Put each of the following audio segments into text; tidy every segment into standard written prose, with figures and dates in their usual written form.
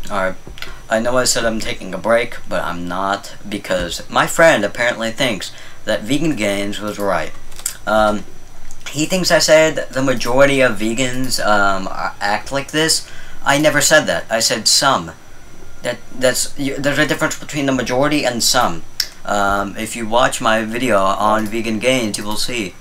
Alright, I know I said I'm taking a break, but I'm not, because my friend apparently thinks that Vegan Gains was right. He thinks I said the majority of vegans act like this. I never said that. I said some. There's a difference between the majority and some. If you watch my video on Vegan Gains, you will see.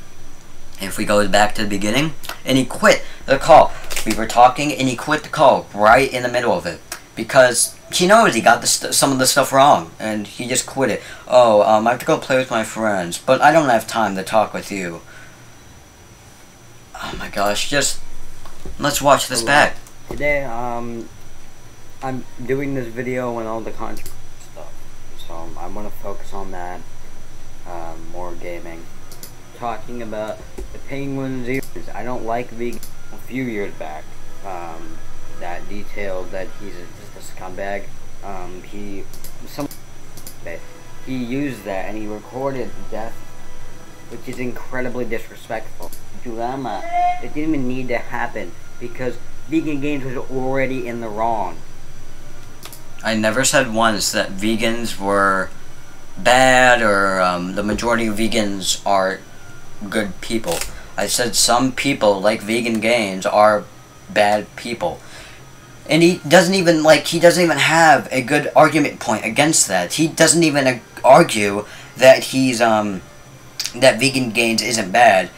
If we go back to the beginning, and he quit the call. We were talking, and he quit the call right in the middle of it. Because he knows he got some of the stuff wrong, and he just quit it. Oh, I have to go play with my friends, but I don't have time to talk with you. Oh my gosh, just let's watch this back. Today, I'm doing this video on all the controversial stuff, so I want to focus on that, more gaming. Talking about the Penguin Zero. I don't like vegan. A few years back, that detailed that he's just a scumbag. He used that and he recorded death, which is incredibly disrespectful. Drama. It didn't even need to happen because Vegan Gains was already in the wrong. I never said once that vegans were bad or the majority of vegans are good people. I said some people, like Vegan Gains, are bad people. And he doesn't even have a good argument point against that. He doesn't even argue that he's that Vegan Gains isn't bad.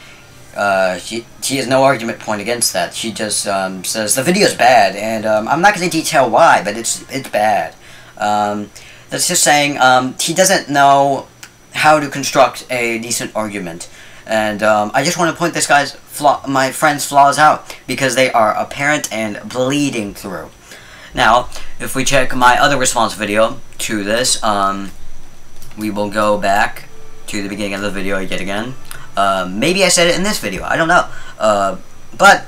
He has no argument point against that. He just says the video's bad, and I'm not going to detail why, but it's bad. That's just saying he doesn't know how to construct a decent argument. And I just want to point my friend's flaws out, because they are apparent and bleeding through. Now, if we check my other response video to this, we will go back to the beginning of the video yet again. Maybe I said it in this video, I don't know. But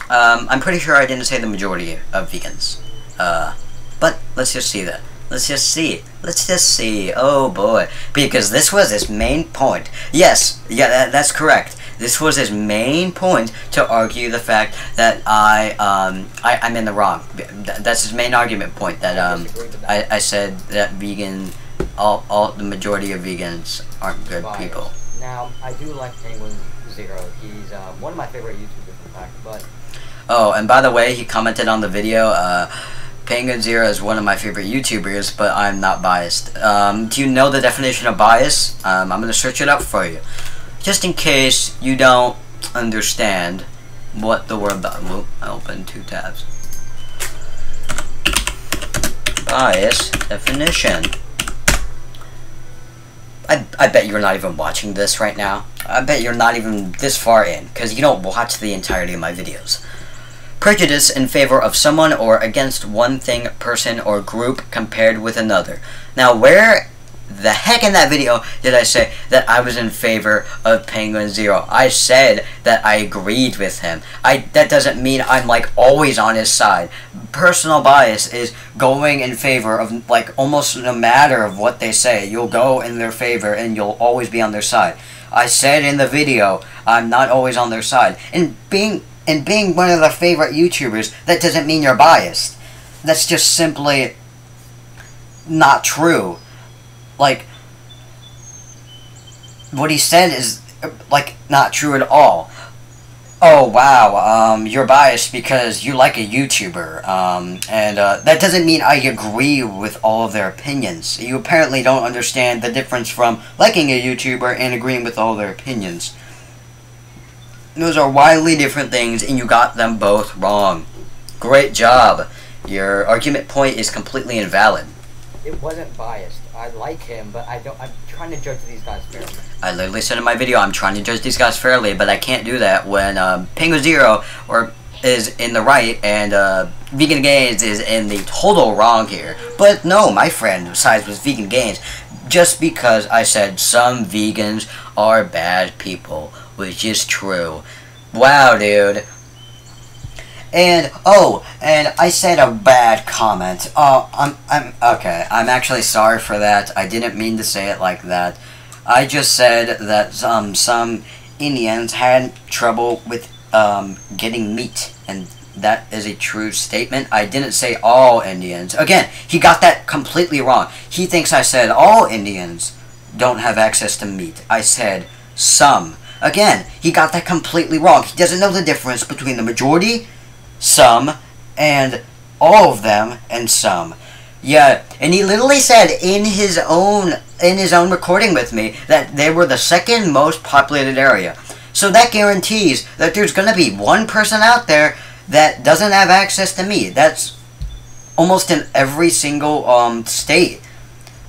I'm pretty sure I didn't say the majority of vegans. But let's just see that. Let's just see. Oh boy. Because this was his main point. Yes, yeah, that's correct. This was his main point to argue the fact that I'm in the wrong. That's his main argument point, that I said that the majority of vegans aren't good people. Now, I do like Penguin Zero. He's one of my favorite YouTubers, in fact, but... Oh, and by the way, he commented on the video, Penguin Zero is one of my favorite YouTubers, but I'm not biased. Do you know the definition of bias? I'm going to search it up for you. Just in case you don't understand what the word... I opened 2 tabs. Bias definition. I bet you're not even watching this right now. I bet you're not even this far in, because you don't watch the entirety of my videos. Prejudice in favor of someone or against one thing, person, or group compared with another. Now, where the heck in that video did I say that I was in favor of Penguin Zero? I said that I agreed with him. That doesn't mean I'm like always on his side. Personal bias is going in favor of, like, almost no matter of what they say. You'll go in their favor and you'll always be on their side. I said in the video I'm not always on their side. And being one of their favorite YouTubers, that doesn't mean you're biased. That's just simply not true. Like, what he said is, like, not true at all. Oh, wow, you're biased because you like a YouTuber, and that doesn't mean I agree with all of their opinions. You apparently don't understand the difference from liking a YouTuber and agreeing with all their opinions. Those are widely different things, and you got them both wrong. Great job. Your argument point is completely invalid. It wasn't biased. I like him, but I'm trying to judge these guys fairly. I literally said in my video, I'm trying to judge these guys fairly, but I can't do that when Penguin Zero is in the right and Vegan Gains is in the total wrong here. But no, my friend sides with Vegan Gains just because I said some vegans are bad people, which is true. Wow, dude. And and I said a bad comment. I'm okay. I'm actually sorry for that. I didn't mean to say it like that. I just said that some Indians had trouble with getting meat, and that is a true statement. I didn't say all Indians. Again, he got that completely wrong. He thinks I said all Indians don't have access to meat. I said some. Again, he got that completely wrong. He doesn't know the difference between the majority, some, and all of them, and some. Yeah, and he literally said in his own recording with me that they were the second most populated area. So that guarantees that there's going to be one person out there that doesn't have access to meat. That's almost in every single state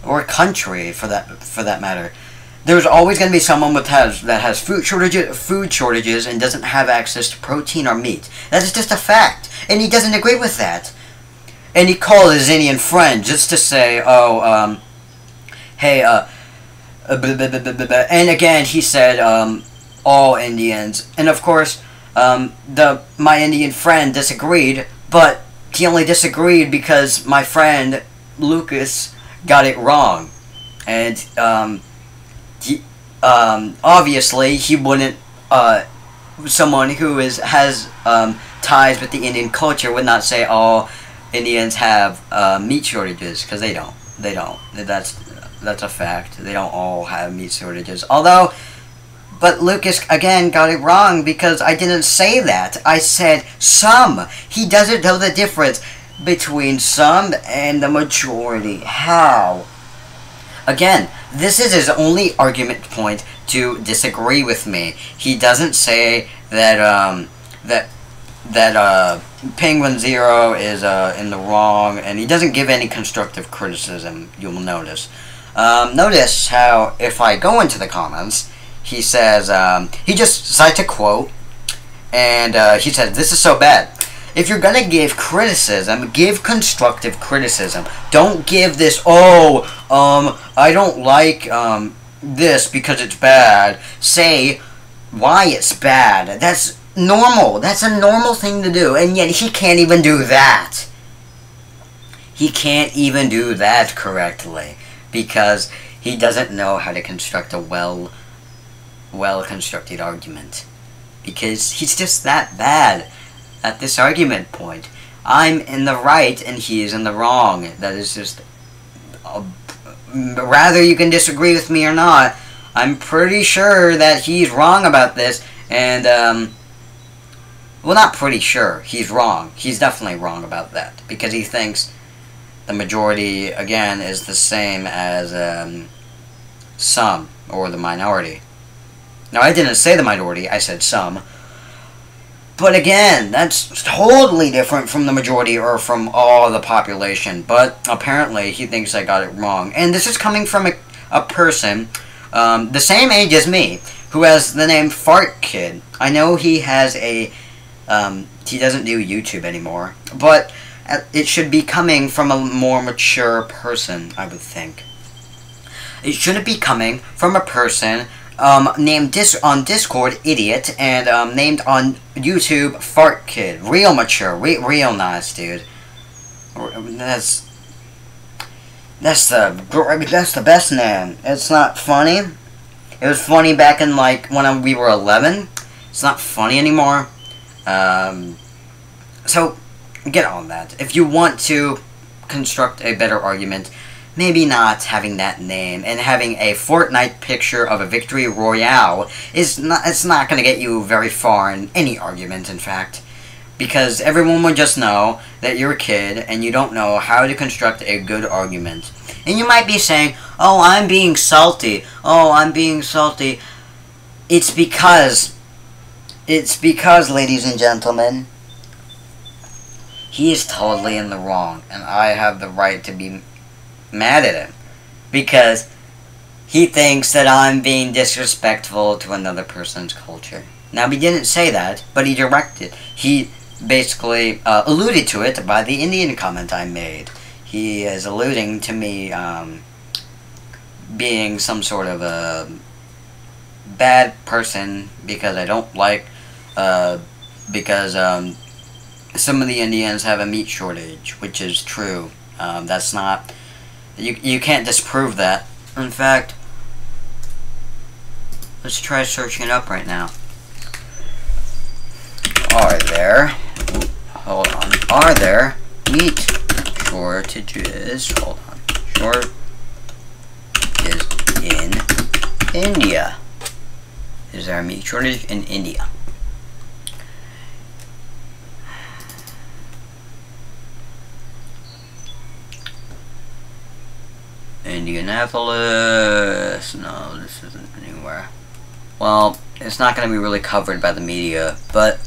or country for that matter. There's always going to be someone that has food shortages and doesn't have access to protein or meat. That is just a fact, and he doesn't agree with that. And he called his Indian friend just to say, oh, hey, and again he said all Indians, and of course my Indian friend disagreed, but he only disagreed because my friend Lucas got it wrong, and obviously he wouldn't, someone who has ties with the Indian culture would not say all Indians have meat shortages, because they don't. That's a fact. They don't all have meat shortages. But Lucas again got it wrong because I didn't say that. I said some. He doesn't know the difference between some and the majority. How? Again, this is his only argument point to disagree with me. He doesn't say that Penguin Zero is in the wrong, and he doesn't give any constructive criticism, you'll notice. Notice how, if I go into the comments, he says, he just cites a quote, and he says, this is so bad. If you're gonna give criticism, give constructive criticism. Don't give this, I don't like this because it's bad. Say why it's bad. That's normal. That's a normal thing to do, and yet he can't even do that. He can't even do that correctly because he doesn't know how to construct a well-constructed argument, because he's just that bad at this argument point. I'm in the right and he is in the wrong. That is just rather you can disagree with me or not, I'm pretty sure that he's wrong about this, and well, not pretty sure, he's wrong. He's definitely wrong about that, because he thinks the majority, again, is the same as some, or the minority. Now, I didn't say the minority, I said some. But again, that's totally different from the majority or from all the population. But apparently, he thinks I got it wrong. And this is coming from a person the same age as me, who has the name Fart Kid. I know he has a... he doesn't do YouTube anymore, but it should be coming from a more mature person, I would think. It shouldn't be coming from a person named on Discord Idiot, and named on YouTube Fart Kid. Real mature, real nice, dude. That's the best name. It's not funny. It was funny back in when we were 11. It's not funny anymore. So get on that. If you want to construct a better argument, maybe not having that name and having a Fortnite picture of a victory royale it's not going to get you very far in any argument, in fact, because everyone would just know that you're a kid and you don't know how to construct a good argument. And you might be saying, oh, I'm being salty. Oh, I'm being salty. It's because, ladies and gentlemen, he is totally in the wrong, and I have the right to be mad at him, because he thinks that I'm being disrespectful to another person's culture. Now, he didn't say that, but he basically alluded to it by the Indian comment I made. He is alluding to me being some sort of a bad person because I don't like, because some of the Indians have a meat shortage, which is true. That's not... You can't disprove that. In fact, let's try searching it up right now. Alright there. on. Are there meat shortages? Hold on. Shortages in India. Is there a meat shortage in India? Indianapolis. No, this isn't anywhere. Well, it's not going to be really covered by the media, but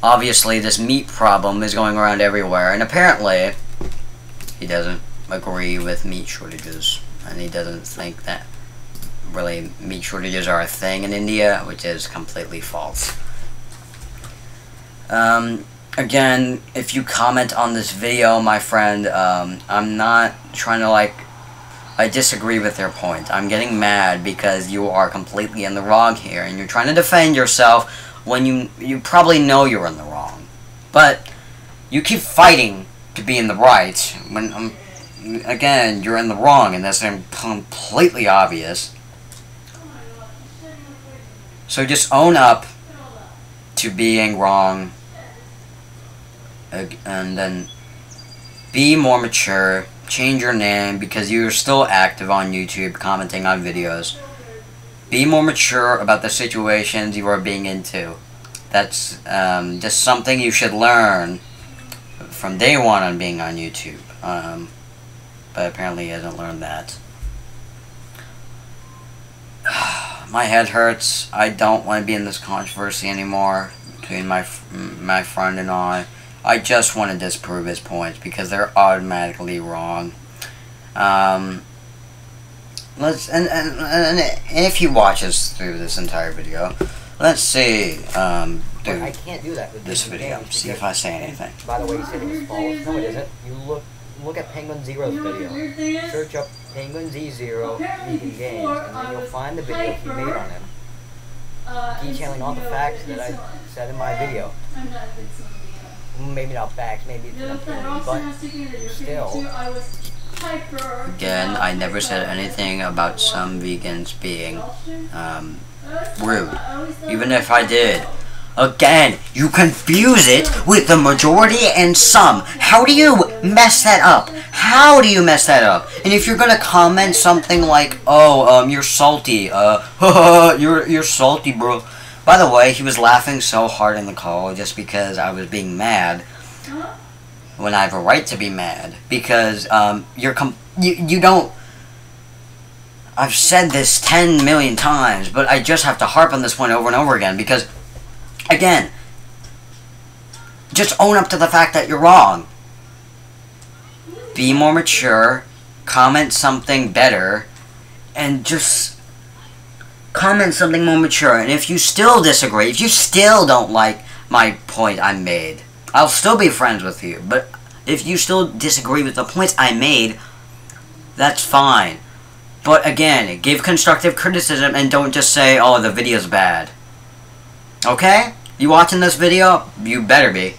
obviously this meat problem is going around everywhere, and apparently he doesn't agree with meat shortages, and he doesn't think that really meat shortages are a thing in India, which is completely false. Again, if you comment on this video, my friend, I'm not trying to, like, I disagree with their point. I'm getting mad because you are completely in the wrong here, and you're trying to defend yourself when you probably know you're in the wrong. But you keep fighting to be in the right when, again, you're in the wrong, and that's completely obvious. So just own up to being wrong, and then be more mature. Change your name because you're still active on YouTube, commenting on videos. Be more mature about the situations you are being into. That's just something you should learn from day one on being on YouTube. But apparently he hasn't learned that. My head hurts. I don't want to be in this controversy anymore between my friend and I. I just want to disprove his points because they're automatically wrong. And if he watches through this entire video, let's see. I can't do that with this video. See if I say anything. By the way, you said it was false. No, it isn't. You look at Penguin Zero's video. Search up Penguin Z0 Vegan Games, and then you'll find the video he made on him, detailing all the facts that I said in my video. Maybe not facts, maybe it's an opinion, but still. Again, I never said anything about some vegans being rude. Even if I did. Again, you confuse it with the majority and some. How do you mess that up? How do you mess that up? And if you're gonna comment something like, oh, you're salty, you're salty, bro. By the way, he was laughing so hard in the call just because I was being mad. When I have a right to be mad. Because, you don't... I've said this 10 million times, but I just have to harp on this point over and over again. Because, again, just own up to the fact that you're wrong. Be more mature. Comment something better. And just... comment something more mature, and if you still disagree, if you still don't like my point I made, I'll still be friends with you, but if you still disagree with the points I made, that's fine. But again, give constructive criticism and don't just say, oh, the video's bad. Okay? You watching this video? You better be.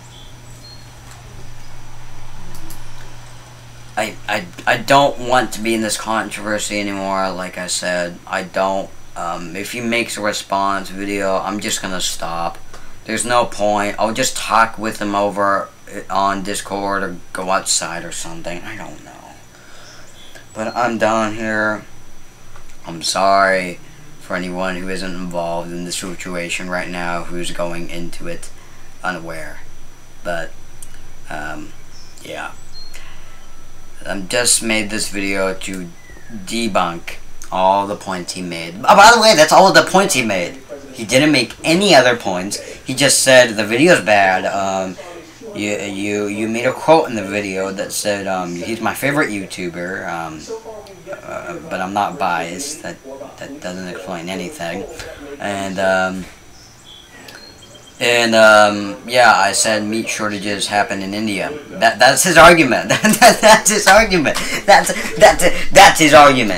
I don't want to be in this controversy anymore, like I said. I don't. If he makes a response video, I'm just gonna stop. There's no point. I'll just talk with him over on Discord or go outside or something. I don't know. But I'm done here. I'm sorry for anyone who isn't involved in the situation right now, who's going into it unaware. But, yeah. I just made this video to debunk all the points he made. Oh, by the way, that's all of the points he made. He didn't make any other points. He just said the video's bad. You made a quote in the video that said he's my favorite YouTuber. But I'm not biased. That doesn't explain anything. Yeah, I said meat shortages happen in India. That's his argument. That's his argument. That's his argument.